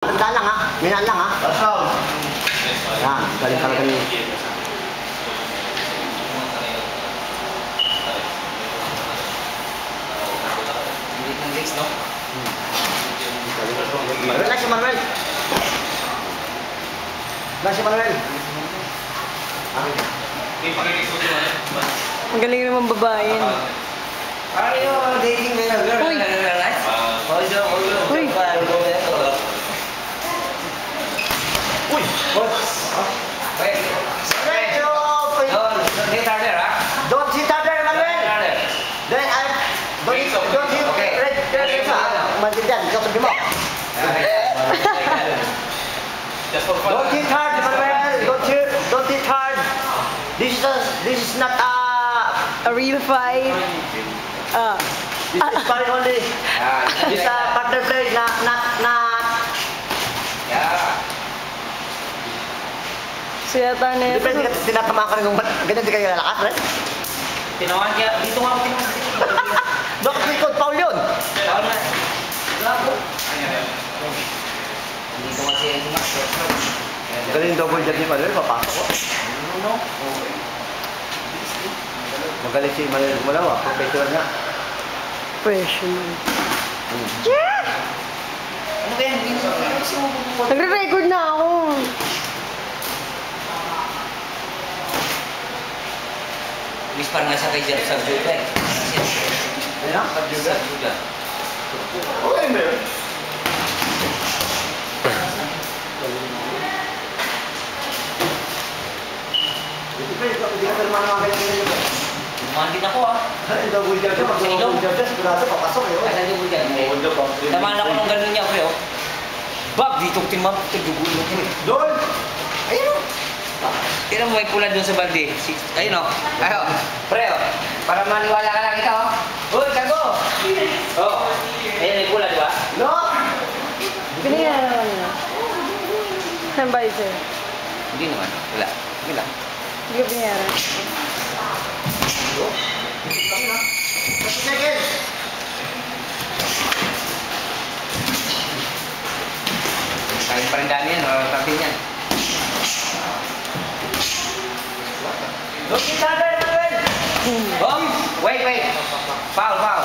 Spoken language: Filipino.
Tandaan lang ha. Minaan lang ha. Yan. Galing talaga ni... Next, no? Relax si Manuel. Relax si Manuel. Magaling naman babae yan. Are you dating with a girl? Uy! Uy! Uy! Wait. Don't hit her there, huh? Don't sit out there, Manuel! Then I... Don't hit Okay. red sa... Maintindihan, ikaw sabi mo. Don't hit hard, Manuel! Don't hit hard! This is not A real fight. This is part only. This is partner play, not... Yeah. Siya yata na ito. Depende ka, tinatama ka rin kung ganyan di kayo lalakas, right? Tinawan kaya, dito nga ako tinawan. Bakit likod, Paul yun? Tawag na. Dito kasi yung Galing double jab ni Manuel, papasok ko. No. Magaling si Manuel Gumalawa, professional nga. Professional. Yeah! Ano ba yan? Nagre-record na ako. Miss pa nga sa kay Jeff sa Juda eh. Ayan, Sa Juda. okay na yun. Hindi ka pero mga ganyan yun. Lumahan din ako ah. Double jab siya, pag double jab siya, sigurado papasok eh. Kasi di mo dyan. Tamaan ako ng gano'n niya, pre oh. Bab, dito timap, dugo mo. Doon! Ayun o! Tira mo may pula doon sa balde. Ayun o. Ayo. Pre o. Para maniwala ka lang ikaw o. Uy, kago! Oh. Ayun may pula diba? No! Binayaran naman niya. Saan ba ito? Hindi naman. Wala. Hindi lang. Hindi ka binayaran. 30 seconds! Kain pa rin dami yan. Tapi yan. Don't get under, Manuel! Oh! Wait, wait. Foul, foul.